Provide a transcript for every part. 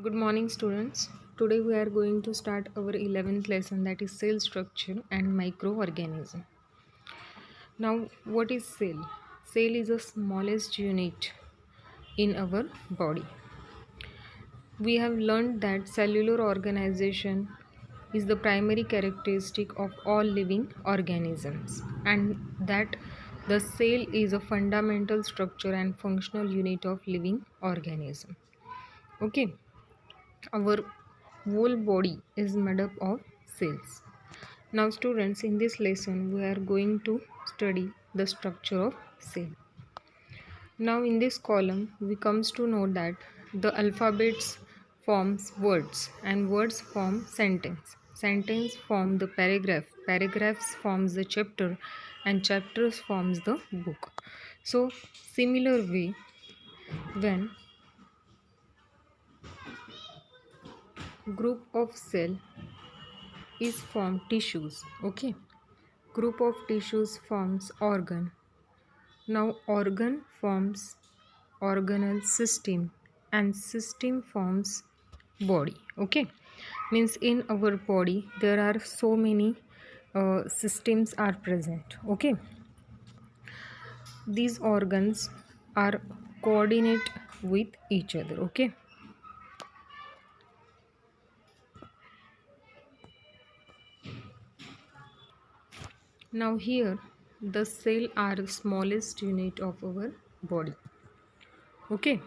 Good morning, students. Today we are going to start our 11th lesson, that is cell structure and microorganism. Now, what is cell? Cell is the smallest unit in our body. We have learned that cellular organization is the primary characteristic of all living organisms, and that the cell is a fundamental structure and functional unit of living organism. Okay, our whole body is made up of cells. Now students, in this lesson we are going to study the structure of cell. Now in this column we comes to know that the alphabets forms words and words form sentence. Sentence form the paragraph. Paragraphs forms the chapter and chapters forms the book. So similar way, when group of cell is formed tissues, okay, group of tissues forms organ. Now organ forms organelle system and system forms body. Okay, means in our body there are so many systems are present. Okay, these organs are coordinate with each other. Okay, now here the cell are the smallest unit of our body. Okay,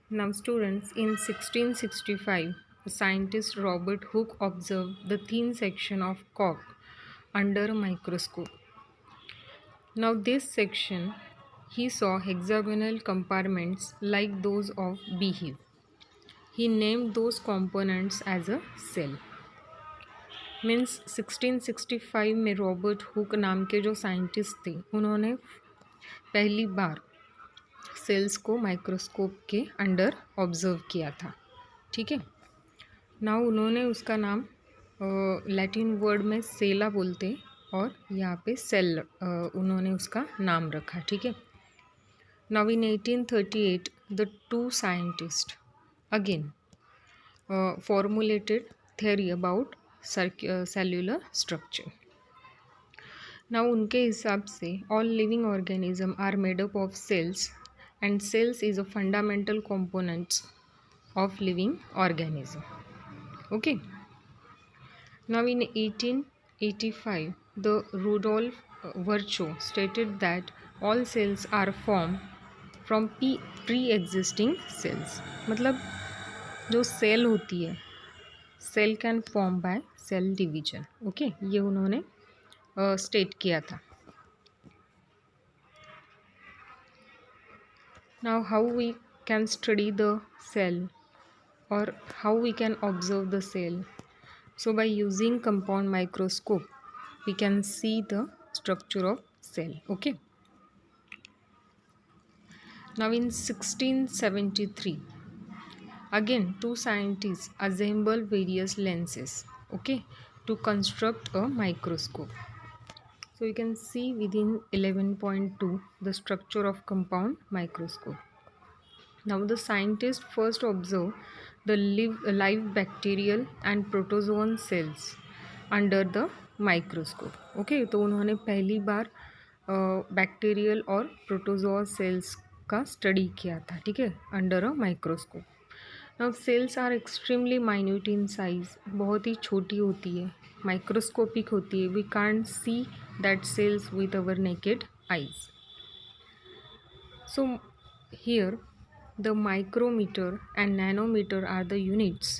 now students, in 1665, scientist Robert Hooke observed the thin section of cork under a microscope. Now this section, he saw hexagonal compartments like those of beehive. He named those components as a cell. Means 1665 में Robert Hooke नाम के जो scientist थे, उन्होंने पहली बार sales को microscope के under observe किया था. ठीक है. नाउ उन्होंने उसका नाम लैटिन वर्ड में सेला बोलते और यहाँ पे सेल उन्होंने उसका नाम रखा. ठीक है. Now in 1838 the two scientist again formulated theory about cellular structure. Now उनके हिसाब से all living organism are made up of cells and cells is a fundamental component of living organism. Okay, now in 1885 the Rudolf Virchow stated that all cells are formed from pre-existing cells. मतलब जो cell होती है, cell can form by cell division. Okay, ये उन्होंने state किया था. Now how we can study the cell or how we can observe the cell? So by using compound microscope we can see the structure of cell. Okay, now in 1673 again two scientists assemble various lenses, okay, to construct a microscope. So you can see within 11.2 the structure of compound microscope. Now the scientists first observe the live bacterial and protozoan cells under the microscope. Okay, तो उन्होंने पहली बार bacterial और protozoa cells का study किया था. ठीक है, under a microscope. Now cells are extremely minute in size, बहुत ही छोटी होती है, माइक्रोस्कोपिक होती है. We can't see that cells with our naked eyes. So here the micrometer and nanometer are the units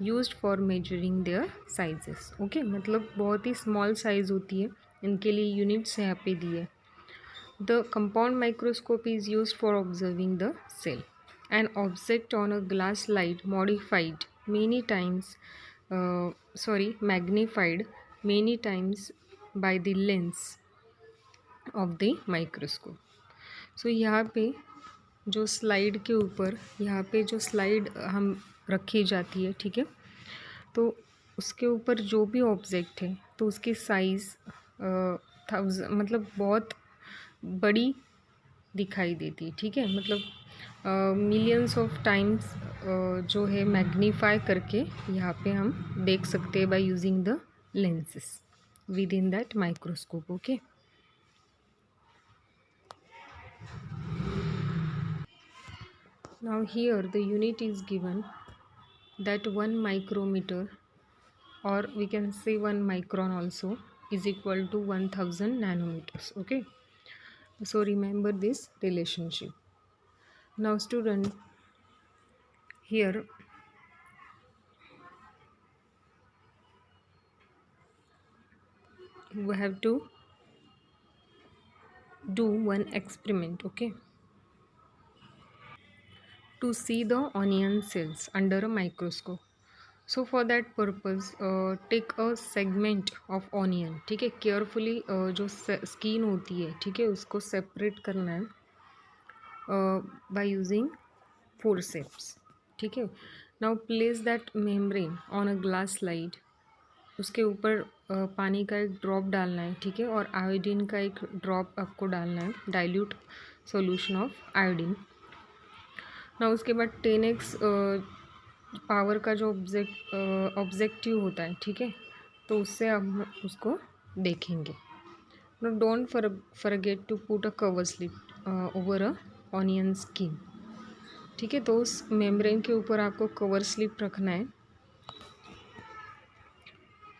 used for measuring their sizes. Okay, मतलब बहुत ही small size होती है, इनके लिए units यहाँ पे दिए. The compound microscope is used for observing the cell. An object on a glass slide magnified many times by the lens of the microscope. So यहाँ पे जो स्लाइड के ऊपर, यहाँ पे जो स्लाइड हम रखी जाती है, ठीक है, तो उसके ऊपर जो भी ऑब्जेक्ट है तो उसकी साइज़ मतलब बहुत बड़ी दिखाई देती है. ठीक है, मतलब मिलियंस ऑफ टाइम्स जो है मैग्नीफाई करके यहाँ पे हम देख सकते हैं by using the lenses within that microscope. Okay, now here the unit is given that 1 micrometer, or we can say 1 micron also, is equal to 1000 nanometers. Okay, so remember this relationship. Now student, here we have to do one experiment. Okay, to see the onion cells under a microscope. So for that purpose take a segment of onion. ठीक है, carefully जो skin होती है, ठीक है, उसको separate करना है बाय यूजिंग फोर्सेप्स. ठीक है, now place that membrane on a glass slide. उसके ऊपर पानी का एक ड्रॉप डालना है. ठीक है, और आयोडीन का एक ड्रॉप आपको डालना है, डाइल्यूट सॉल्यूशन ऑफ आयोडीन. ना उसके बाद 10x पावर का जो ऑब्जेक्टिव होता है, ठीक है, तो उससे हम उसको देखेंगे. No don't forget to put a cover slip over a onion skin. ठीक है, तो उस मेम्ब्रेन के ऊपर आपको कवर स्लिप रखना है.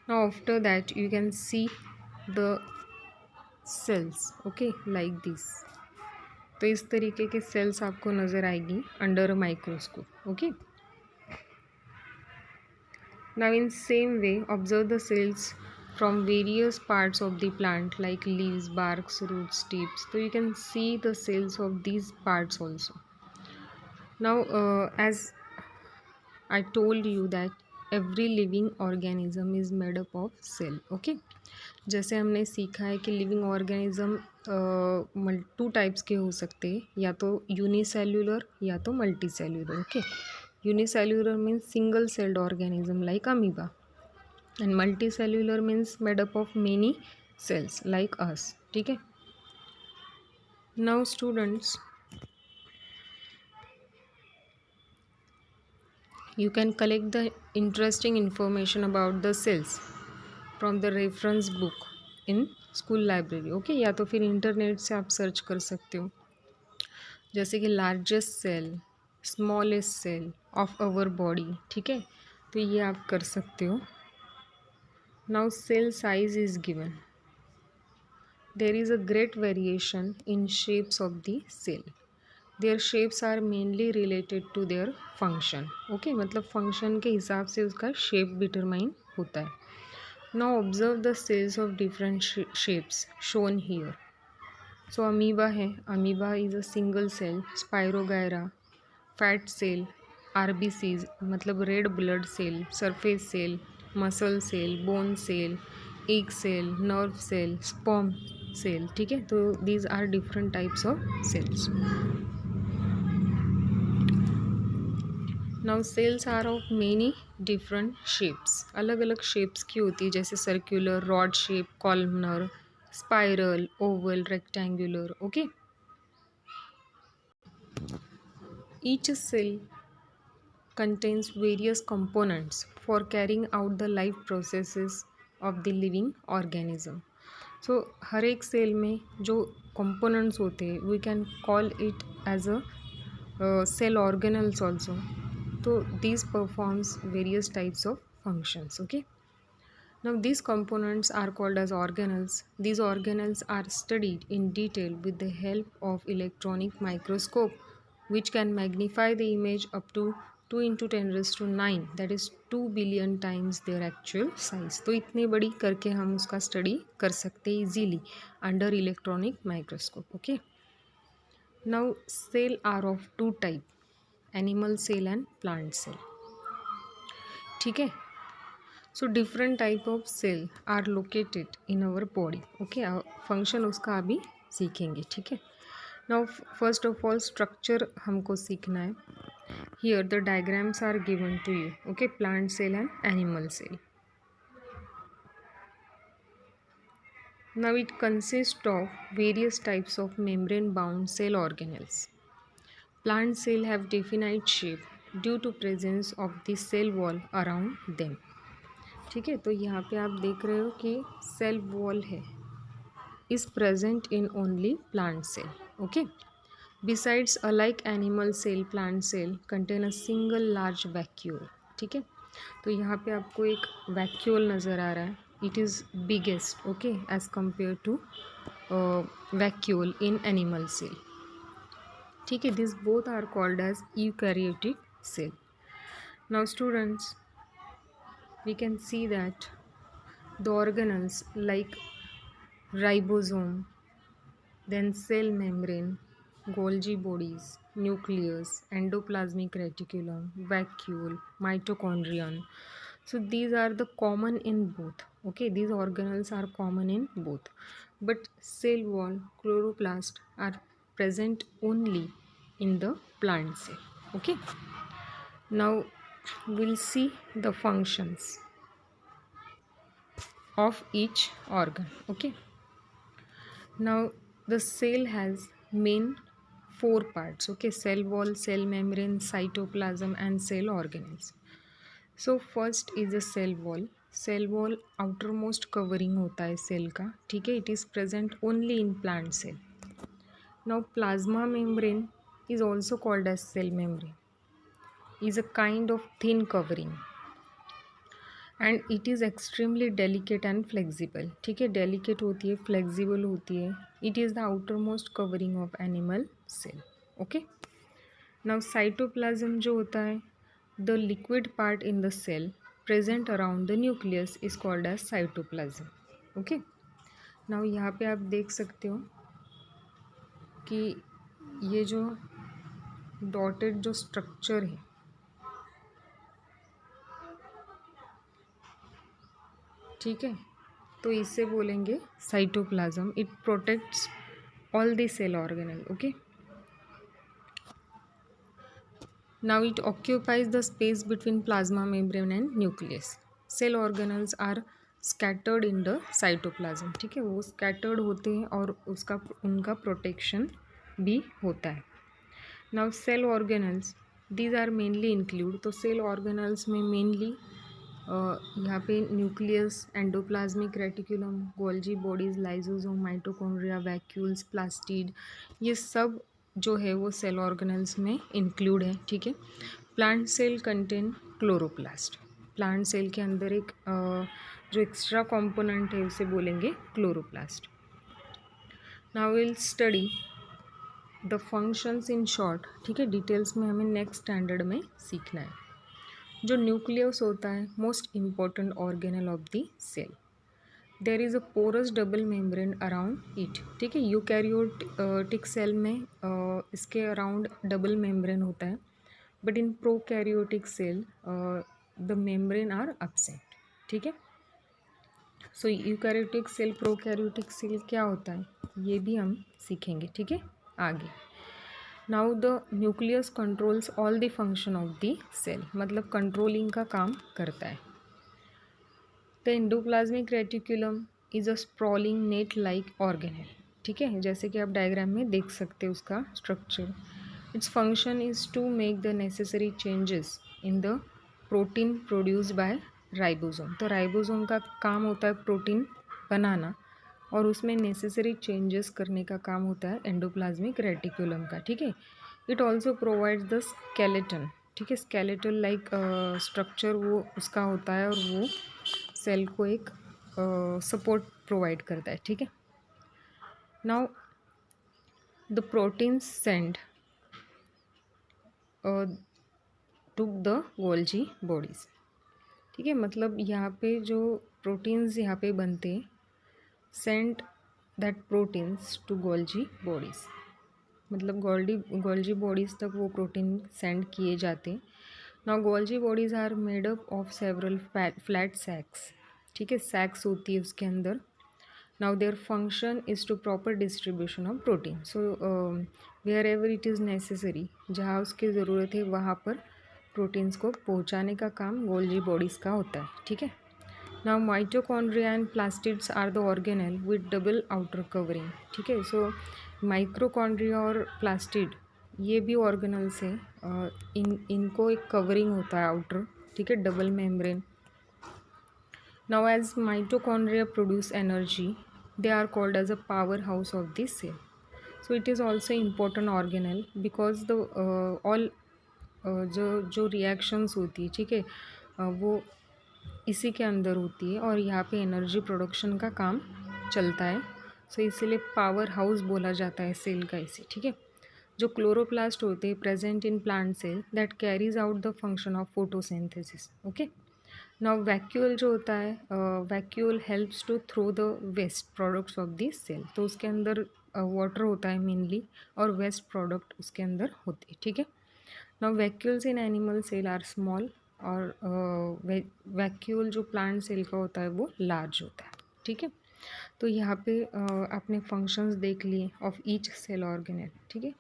Now after that you can see the cells. Okay, like this. तो इस तरीके के सेल्स आपको नज़र आएगी under a microscope. Okay, now in same way observe the cells from various parts of the plant like leaves, barks, roots, tips. So you can see the cells of these parts also. Now as I told you that every living organism is made up of cell. Okay, जैसे हमने सीखा है कि living organism two types के हो सकते हैं, या तो यूनिसेल्युलर या तो multi cellular. Okay, unicellular means single celled organism like amoeba, and multi cellular means made up of many cells like us. ठीक है, now students, you can collect the interesting information about the cells from the reference book in school library. Okay, या तो फिर internet से आप search कर सकते हो, जैसे कि largest cell, smallest cell of our body. ठीक है, तो ये आप कर सकते हो. Now cell size is given. There is a great variation in shapes of the cell. Their shapes are mainly related to their function. Okay, मतलब function के हिसाब से उसका शेप डिटरमाइन होता है. Now observe the cells of different shapes shown here. So amoeba है, amoeba is a single cell. Spirogyra, fat cell, RBCs मतलब red blood cell, surface cell, muscle cell, bone cell, egg cell, nerve cell, sperm cell. ठीक है, तो these are different types of cells. Now cells are of many different shapes. अलग अलग shapes की होती है, जैसे circular, rod shape, columnar, spiral, oval, rectangular. Okay, each cell contains various components for carrying out the life processes of the living organism. So हर एक cell में जो components होते हैं, we can call it as a cell organelles also. So these performs various types of functions. Okay, now these components are called as organelles. These organelles are studied in detail with the help of electronic microscope, which can magnify the image up to 2 into 10 raised to 9, that is 2 billion times their actual size. तो इतनी बड़ी करके हम उसका study कर सकते हैं easily under electronic microscope. Okay, now cell are of two type, animal cell and plant cell. ठीक है, so different type of cell are located in our body. Okay, function उसका अभी सीखेंगे. ठीक है, now first of all structure हमको सीखना है. Here the diagrams are given to you. Okay, plant cell and animal cell. Now it consists of various types of membrane bound cell organelles. Plant cell have definite shape. Due to presence of the cell wall around them. ठीक है, तो यहाँ पे आप देख रहे हो कि सेल वॉल है is present in only plant cell. Okay, besides alike animal cell, plant cell contain a single large vacuole. ठीक है, तो यहाँ पे आपको एक वैक्यूल नज़र आ रहा है. It is biggest, okay, as compare to vacuole in animal cell. ठीक है, this both are called as eukaryotic cell. Now students, we can see that the organelles like ribosome, then cell membrane, Golgi bodies, nucleus, endoplasmic reticulum, vacuole, mitochondrion. So these are the common in both. Okay, these organelles are common in both, but cell wall, chloroplast are present only in the plant cell. Okay, now we'll see the functions of each organ. Okay, now the cell has main four parts. Okay, cell wall, cell membrane, cytoplasm and cell organelles. So first is the cell wall. Cell wall outermost covering होता है cell का. ठीक है, it is present only in plant cell. Now plasma membrane is also called as cell membrane, is a kind of thin covering and it is extremely delicate and flexible. ठीक है, delicate होती है, flexible होती है. It is the outer most covering of animal cell. Okay, now cytoplasm जो होता है, the liquid part in the cell present around the nucleus is called as cytoplasm. Okay, now यहाँ पे आप देख सकते हो कि ये जो डॉटेड जो स्ट्रक्चर है, ठीक है, तो इसे बोलेंगे cytoplasm. It protects all the cell organelle. Okay, now it occupies the space between plasma membrane and nucleus. Cell organelles are scattered in the cytoplasm. ठीक है, वो स्कैटर्ड होते हैं और उसका उनका प्रोटेक्शन भी होता है. Now cell organelles, these are mainly include. तो सेल ऑर्गेनल्स में मेनली यहाँ पे nucleus, endoplasmic reticulum, Golgi bodies, lysosome, mitochondria, vacuoles, plastid, ये सब जो है वो सेल ऑर्गेनल्स में इंक्लूड है. ठीक है, plant cell contain chloroplast. Plant cell के अंदर एक जो एक्स्ट्रा कंपोनेंट है उसे बोलेंगे chloroplast. Now will study the functions in short. ठीक है, डिटेल्स में हमें नेक्स्ट स्टैंडर्ड में सीखना है. जो न्यूक्लियस होता है, most important organelle of the cell, there is a porous double membrane around it. ठीक है, यूकैरियोटिक सेल में इसके अराउंड डबल मेम्ब्रेन होता है, but in prokaryotic cell the membrane are absent. ठीक है, so eukaryotic cell, prokaryotic cell क्या होता है ये भी हम सीखेंगे. ठीक है, आगे. Now the nucleus controls all the function of the cell, मतलब कंट्रोलिंग का काम करता है. The endoplasmic reticulum is a sprawling net like organelle. ठीक है, जैसे कि आप डायग्राम में देख सकते हो उसका structure. It's function is to make the necessary changes in the protein produced by ribosome. तो राइबोसोम का काम होता है प्रोटीन बनाना, और उसमें नेसेसरी चेंजेस करने का काम होता है एंडोप्लाज्मिक रेटिकुलम का. ठीक है, it also provides the skeleton. ठीक है, स्केलेटल लाइक स्ट्रक्चर वो उसका होता है और वो सेल को एक सपोर्ट प्रोवाइड करता है. ठीक है, now the proteins send to the Golgi bodies. ठीक है, मतलब यहाँ पे जो प्रोटीन्स यहाँ पे बनते हैं, send that proteins to Golgi bodies, मतलब गोल्जी बॉडीज़ तक वो प्रोटीन सेंड किए जाते हैं. Now Golgi bodies are made up of several flat sacs. ठीक है, सैक्स होती है उसके अंदर. Now their function is to proper distribution of protein. So wherever it is necessary, जहाँ उसकी ज़रूरत है वहाँ पर प्रोटीन्स को पहुँचाने का काम गोल्जी बॉडीज़ का होता है. ठीक है, now mitochondria and plastids are the organelle with double outer covering. ठीक है, सो माइक्रोकॉन्ड्रिया और प्लास्टिड ये भी ऑर्गेनल्स है। इनको एक कवरिंग होता है आउटर, ठीक है, double membrane. Now, as mitochondria produce energy, they are called as a powerhouse of the cell. So it is also important organelle because the all जो जो रिएक्शंस होती है, ठीक है, वो इसी के अंदर होती है और यहाँ पे एनर्जी प्रोडक्शन का काम चलता है. सो इसीलिए पावर हाउस बोला जाता है सेल का इसे, ठीक है. जो क्लोरोप्लास्ट होते हैं present in plant cell that carries out the function of photosynthesis. Okay. Now vacuole जो होता है, vacuole helps to throw the waste products of this cell. तो उसके अंदर वाटर होता है मेनली और वेस्ट प्रोडक्ट उसके अंदर होते हैं, ठीक है. Now vacuoles in animal cell are small और वैक्यूल जो प्लांट सेल का होता है वो लार्ज होता है, ठीक है. तो यहाँ पे आपने फंक्शंस देख लिए ऑफ ईच सेल ऑर्गेनेल, ठीक है.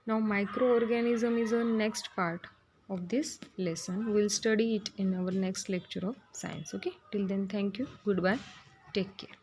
Now microorganism is a next part of this lesson. We'll study it in our next lecture of science. Okay. Till then, thank you. Goodbye. Take care.